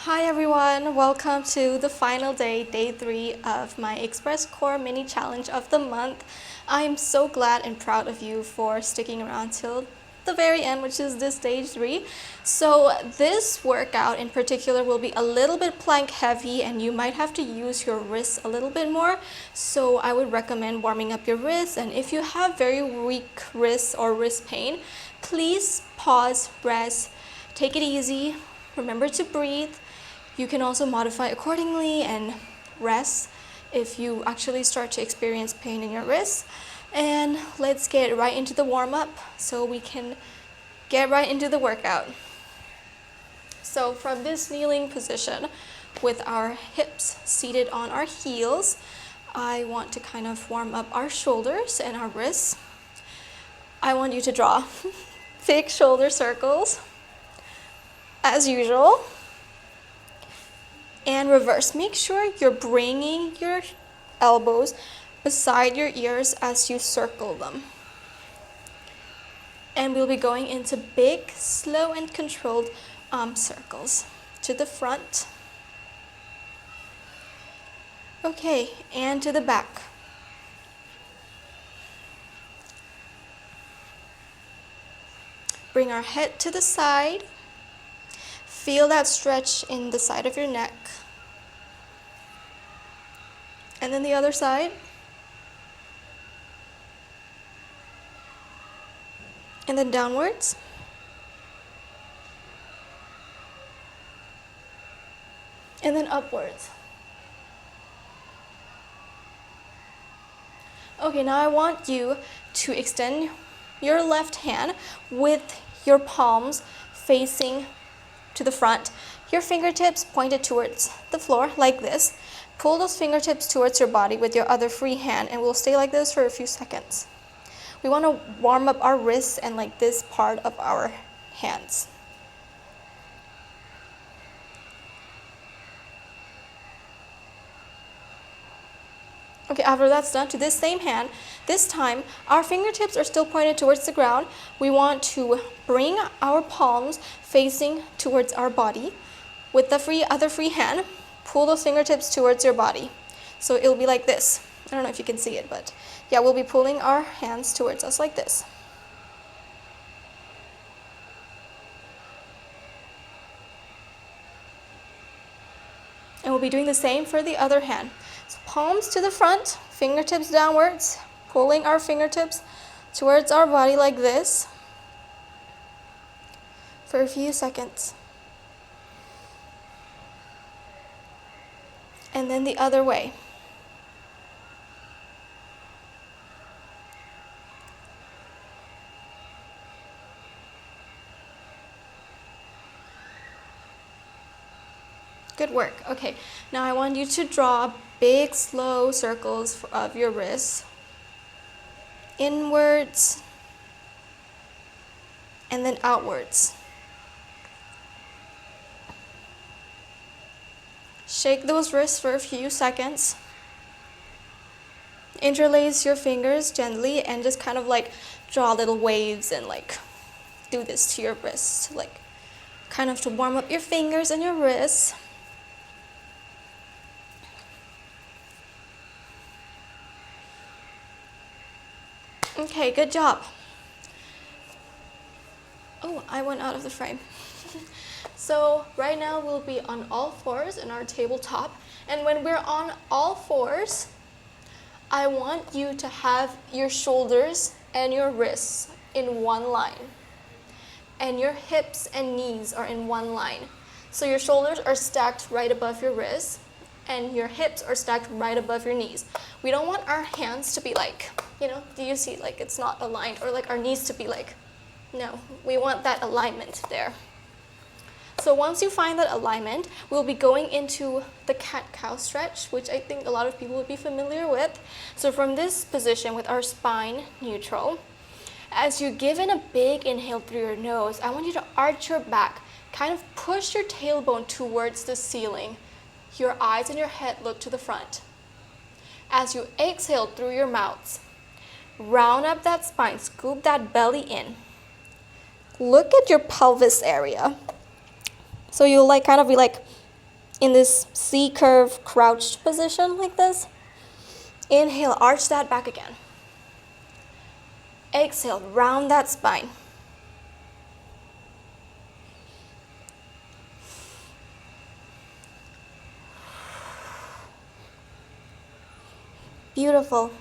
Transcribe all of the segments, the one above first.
Hi everyone, welcome to the final day, day 3 of my Express Core mini challenge of the month. I'm so glad and proud of you for sticking around till the very end, which is this day 3. So this workout in particular will be a little bit plank heavy and you might have to use your wrists a little bit more. So I would recommend warming up your wrists, and if you have very weak wrists or wrist pain, please pause, rest, take it easy, remember to breathe. You can also modify accordingly and rest if you actually start to experience pain in your wrists. And let's get right into the warm-up so we can get right into the workout. So from this kneeling position with our hips seated on our heels, I want to kind of warm up our shoulders and our wrists. I want you to draw big shoulder circles as usual. And reverse. Make sure you're bringing your elbows beside your ears as you circle them. And we'll be going into big, slow, and controlled arm circles to the front. Okay, and to the back. Bring our head to the side. Feel that stretch in the side of your neck. And then the other side. And then downwards. And then upwards. Okay, now I want you to extend your left hand with your palms facing to the front. Your fingertips pointed towards the floor like this. Pull those fingertips towards your body with your other free hand, and we'll stay like this for a few seconds. We want to warm up our wrists and like this part of our hands. Okay, after that's done, to this same hand, this time our fingertips are still pointed towards the ground. We want to bring our palms facing towards our body. With the other free hand, pull those fingertips towards your body. So it'll be like this. I don't know if you can see it, but yeah, we'll be pulling our hands towards us like this. And we'll be doing the same for the other hand. So palms to the front, fingertips downwards, pulling our fingertips towards our body like this for a few seconds. And then the other way. Good work. Okay, now I want you to draw big, slow circles of your wrists inwards and then outwards. Shake those wrists for a few seconds. Interlace your fingers gently and just kind of like draw little waves and like do this to your wrists, like kind of to warm up your fingers and your wrists. Okay, good job. Oh, I went out of the frame. So right now we'll be on all fours in our tabletop. And when we're on all fours, I want you to have your shoulders and your wrists in one line. And your hips and knees are in one line. So your shoulders are stacked right above your wrists and your hips are stacked right above your knees. We don't want our hands to be like, do you see like it's not aligned, or like our knees to be like, no, we want that alignment there. So once you find that alignment, we'll be going into the cat-cow stretch, which I think a lot of people would be familiar with. So from this position with our spine neutral, as you give in a big inhale through your nose, I want you to arch your back, kind of push your tailbone towards the ceiling. Your eyes and your head look to the front. As you exhale through your mouth, round up that spine, scoop that belly in. Look at your pelvis area. So you'll like kind of be like in this C-curve crouched position like this. Inhale, arch that back again. Exhale, round that spine. Beautiful.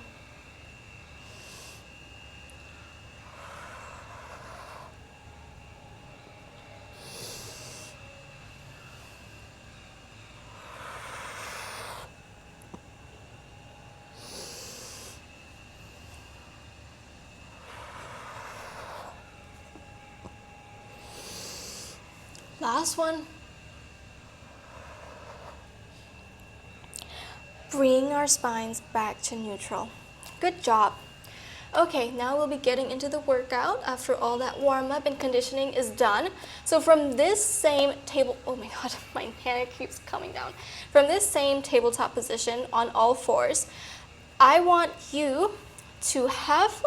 Last one. Bring our spines back to neutral. Good job. Okay, now we'll be getting into the workout after all that warm-up and conditioning is done. So from this same table, oh my god, my hand keeps coming down. From this same tabletop position on all fours, I want you to have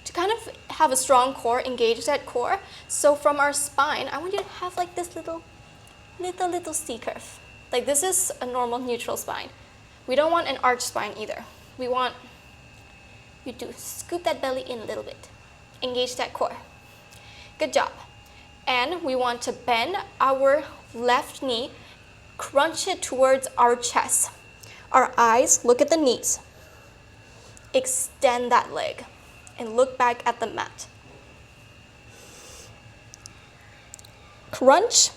to kind of have a strong core, engage that core. So from our spine, I want you to have like this little C-curve. Like this is a normal neutral spine. We don't want an arch spine either. We want you to scoop that belly in a little bit. Engage that core. Good job. And we want to bend our left knee, crunch it towards our chest. Our eyes look at the knees. Extend that leg and look back at the mat. Crunch,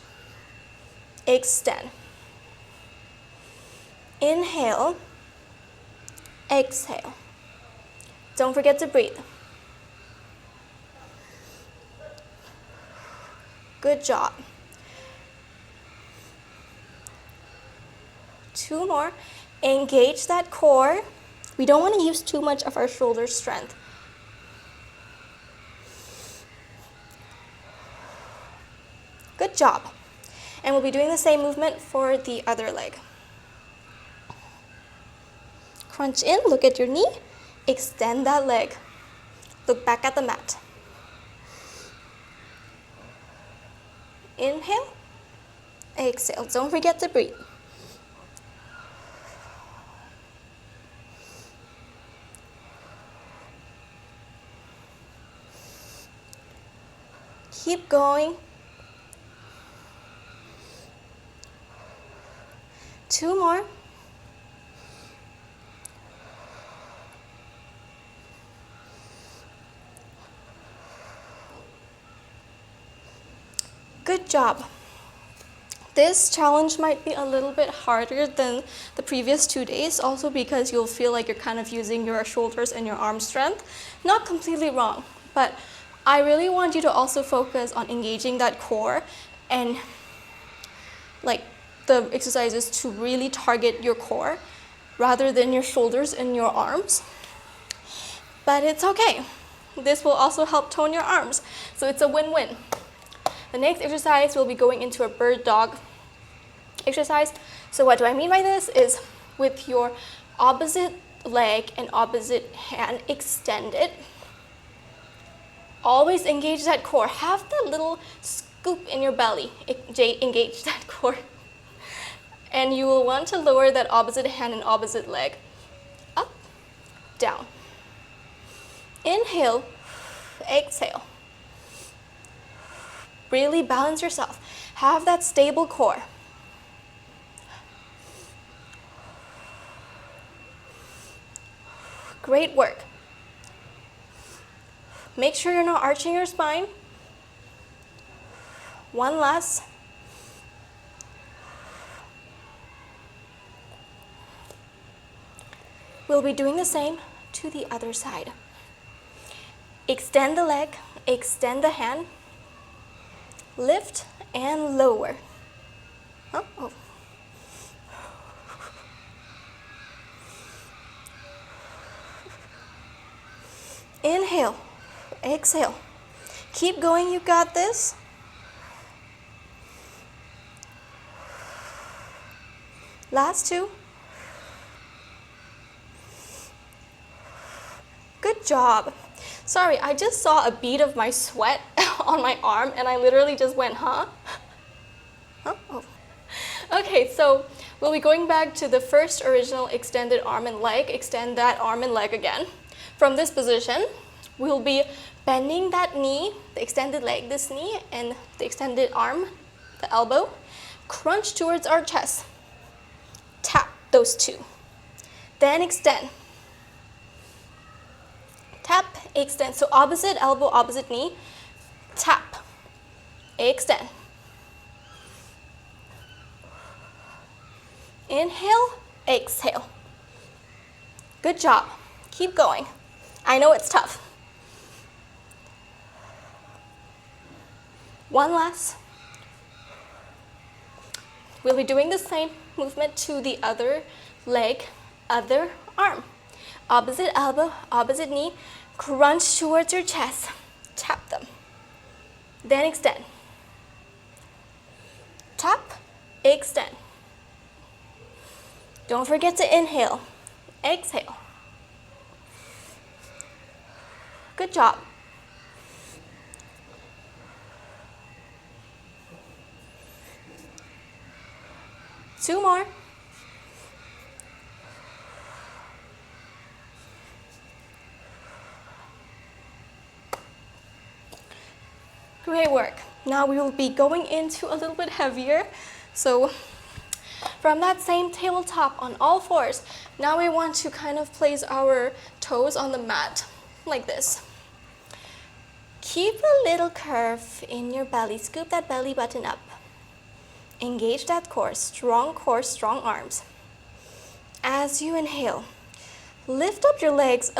extend. Inhale, exhale. Don't forget to breathe. Good job. 2 more. Engage that core. We don't want to use too much of our shoulder strength. Good job. And we'll be doing the same movement for the other leg. Crunch in, look at your knee, extend that leg. Look back at the mat. Inhale, exhale. Don't forget to breathe. Keep going. 2 more. Good job. This challenge might be a little bit harder than the previous 2 days, also because you'll feel like you're kind of using your shoulders and your arm strength. Not completely wrong, but I really want you to also focus on engaging that core and like the exercises to really target your core rather than your shoulders and your arms. But it's okay. This will also help tone your arms, so it's a win-win. The next exercise, we'll be going into a bird dog exercise. So what do I mean by this is with your opposite leg and opposite hand extended, always engage that core. Have that little scoop in your belly. Engage that core. And you will want to lower that opposite hand and opposite leg. Up, down. Inhale, exhale. Really balance yourself. Have that stable core. Great work. Make sure you're not arching your spine. One last. We'll be doing the same to the other side. Extend the leg, extend the hand. Lift and lower. Oh. Inhale, exhale. Keep going, you got this. Last 2. Good job. Sorry, I just saw a bead of my sweat on my arm and I literally just went, huh? Oh. Okay, so we'll be going back to the first original extended arm and leg. Extend that arm and leg again. From this position, we'll be bending that knee, the extended leg, this knee, and the extended arm, the elbow. Crunch towards our chest. Tap those two. Then extend. Tap, extend. So opposite elbow, opposite knee. Tap, extend. Inhale, exhale. Good job. Keep going. I know it's tough. One last. We'll be doing the same movement to the other leg, other arm. Opposite elbow, opposite knee. Crunch towards your chest. Tap them. Then extend. Tap, extend. Don't forget to inhale, exhale. Good job. Two more. Great work. Now we will be going into a little bit heavier. So from that same tabletop on all fours, now we want to kind of place our toes on the mat like this. Keep a little curve in your belly. Scoop that belly button up. Engage that core, strong arms. As you inhale, lift up your legs,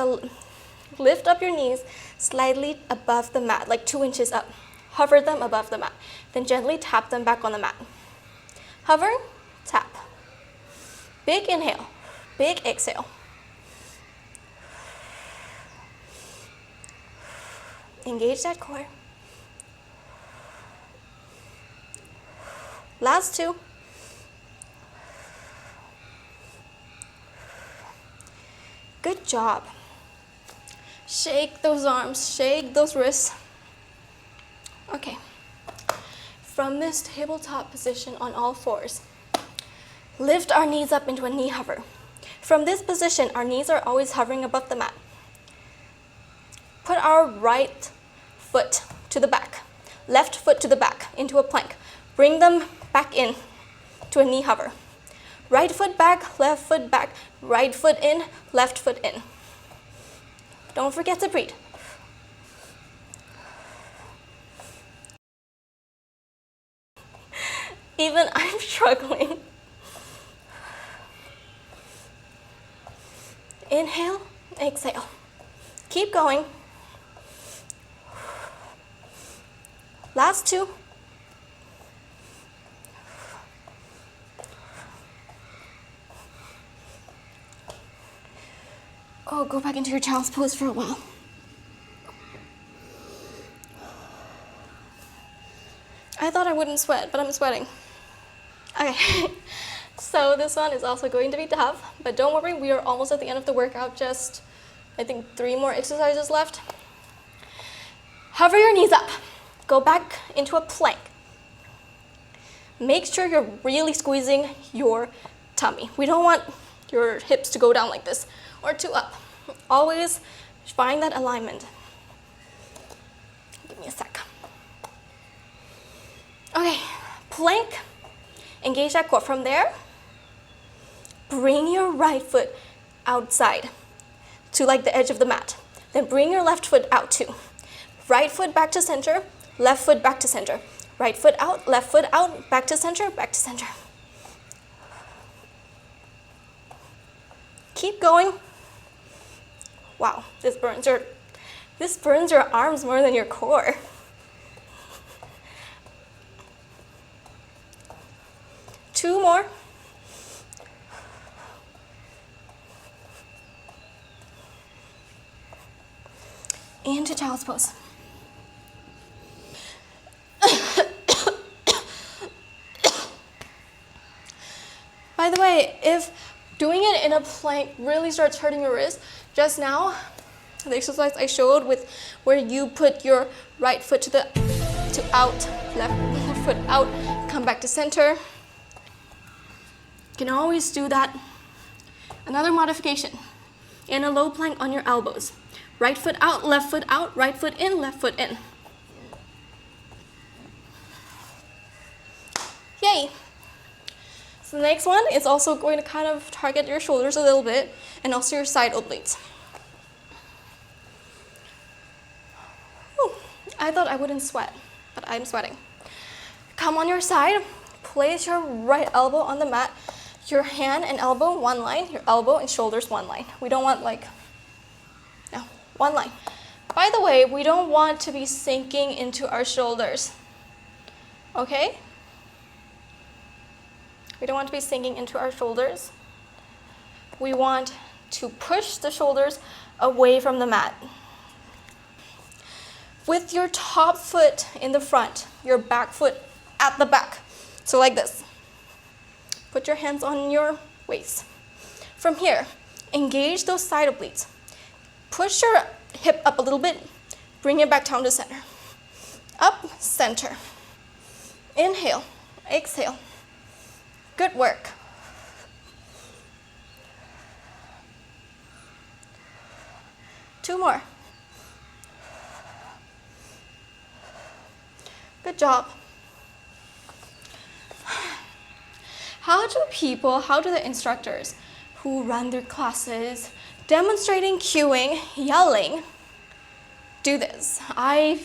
lift up your knees slightly above the mat, like 2 inches up. Hover them above the mat. Then gently tap them back on the mat. Hover, tap. Big inhale, big exhale. Engage that core. Last two. Good job. Shake those arms, shake those wrists. Okay. From this tabletop position on all fours, lift our knees up into a knee hover. From this position, our knees are always hovering above the mat. Put our right foot to the back, left foot to the back into a plank. Bring them back in to a knee hover. Right foot back, left foot back, right foot in, left foot in. Don't forget to breathe. Even I'm struggling. Inhale, exhale. Keep going. Last two. Oh, go back into your child's pose for a while. I thought I wouldn't sweat, but I'm sweating. Okay, so this one is also going to be tough, but don't worry, we are almost at the end of the workout, just I think 3 more exercises left. Hover your knees up, go back into a plank. Make sure you're really squeezing your tummy. We don't want your hips to go down like this or too up. Always find that alignment. Give me a sec. Okay, plank. Engage that core. From there, bring your right foot outside to like the edge of the mat. Then bring your left foot out too. Right foot back to center, left foot back to center. Right foot out, left foot out, back to center, back to center. Keep going. Wow, this burns your arms more than your core. Two more. Into child's pose. By the way, if doing it in a plank really starts hurting your wrist, just now, the exercise I showed with where you put your right foot to out, left foot out, come back to center. You can always do that. Another modification. In a low plank on your elbows. Right foot out, right foot in, left foot in. Yay! So the next one is also going to kind of target your shoulders a little bit and also your side obliques. Whew. I thought I wouldn't sweat, but I'm sweating. Come on your side, place your right elbow on the mat, your hand and elbow one line, your elbow and shoulders one line. We don't want no, one line. By the way, we don't want to be sinking into our shoulders, okay? We don't want to be sinking into our shoulders. We want to push the shoulders away from the mat. With your top foot in the front, your back foot at the back. So like this. Put your hands on your waist. From here, engage those side obliques. Push your hip up a little bit. Bring it back down to center. Up, center. Inhale, exhale. Good work. Two more. Good job. How do the instructors who run their classes, demonstrating cueing, yelling, do this? I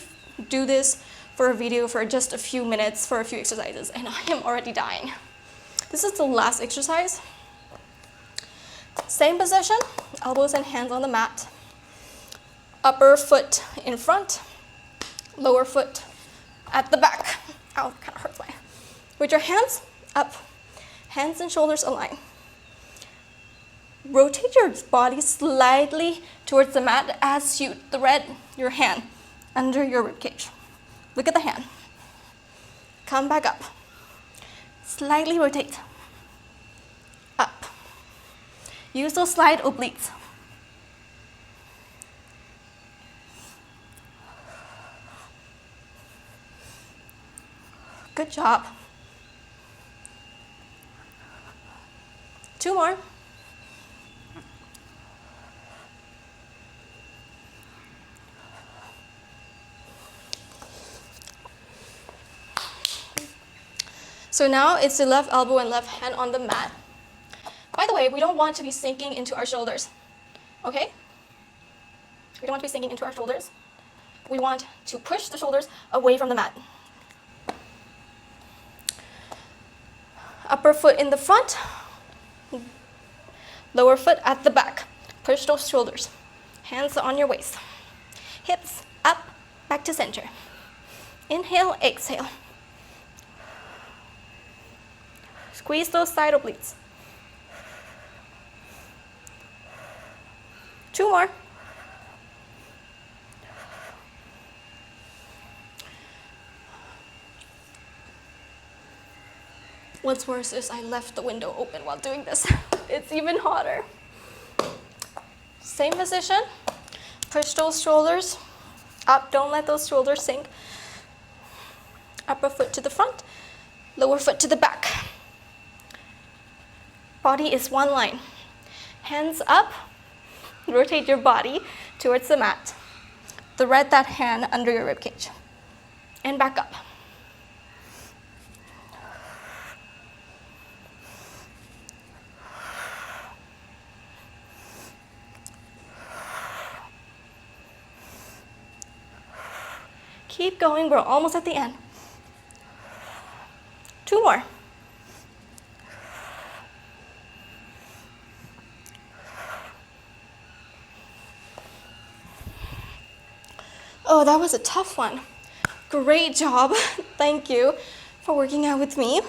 do this for a video for just a few minutes for a few exercises, and I am already dying. This is the last exercise. Same position, elbows and hands on the mat. Upper foot in front, lower foot at the back. Ow, kind of hurts my. With your hands up, hands and shoulders align. Rotate your body slightly towards the mat as you thread your hand under your ribcage. Look at the hand. Come back up. Slightly rotate. Up. Use those side obliques. Good job. Two more. So now it's the left elbow and left hand on the mat. By the way, we don't want to be sinking into our shoulders, okay? We don't want to be sinking into our shoulders. We want to push the shoulders away from the mat. Upper foot in the front, lower foot at the back. Push those shoulders. Hands on your waist. Hips up, back to center. Inhale, exhale. Squeeze those side obliques. Two more. What's worse is I left the window open while doing this. It's even hotter. Same position. Push those shoulders up. Don't let those shoulders sink. Upper foot to the front, lower foot to the back. Body is one line. Hands up. Rotate your body towards the mat. Thread that hand under your ribcage. And back up. Keep going, we're almost at the end. Two more. Oh, that was a tough one. Great job. Thank you for working out with me.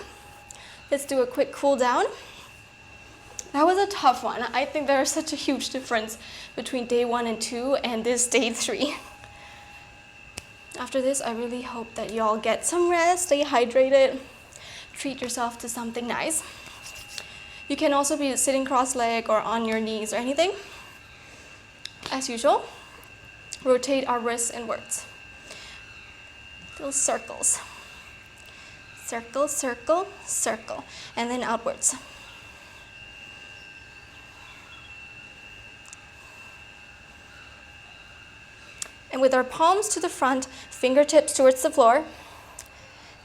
Let's do a quick cool down. That was a tough one. I think there's such a huge difference between day 1 and 2 and this day 3. After this, I really hope that y'all get some rest, stay hydrated, treat yourself to something nice. You can also be sitting cross-legged or on your knees or anything. As usual, rotate our wrists inwards. Little circles. Circle, circle, circle, and then outwards. And with our palms to the front, fingertips towards the floor,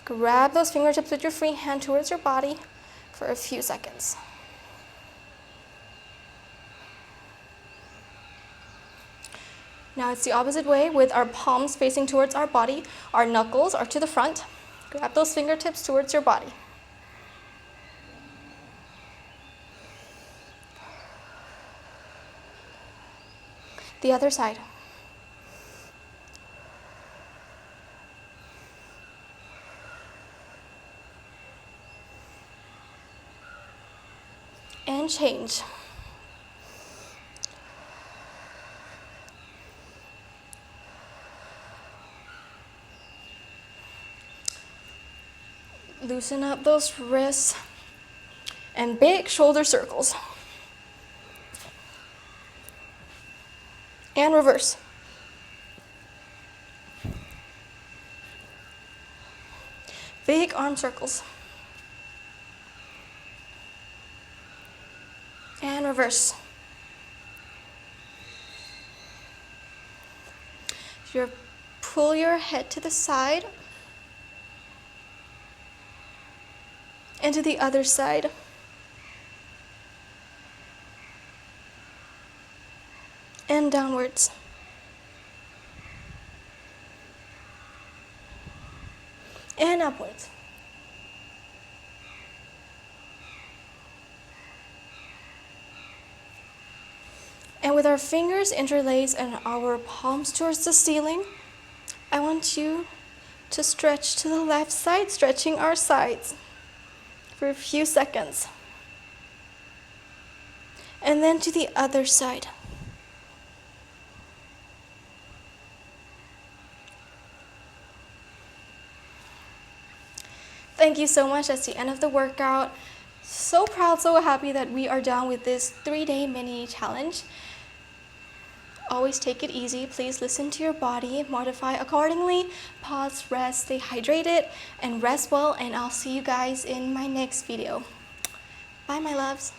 grab those fingertips with your free hand towards your body for a few seconds. Now it's the opposite way with our palms facing towards our body. Our knuckles are to the front. Grab those fingertips towards your body. The other side. And change. Loosen up those wrists and big shoulder circles. And reverse. Big arm circles. And reverse. Pull your head to the side and to the other side. And downwards. And upwards. And with our fingers interlaced and our palms towards the ceiling, I want you to stretch to the left side, stretching our sides for a few seconds. And then to the other side. Thank you so much. That's the end of the workout. So proud, so happy that we are done with this 3-day mini challenge. Always take it easy. Please listen to your body, modify accordingly, pause, rest, stay hydrated, and rest well. And I'll see you guys in my next video. Bye, my loves.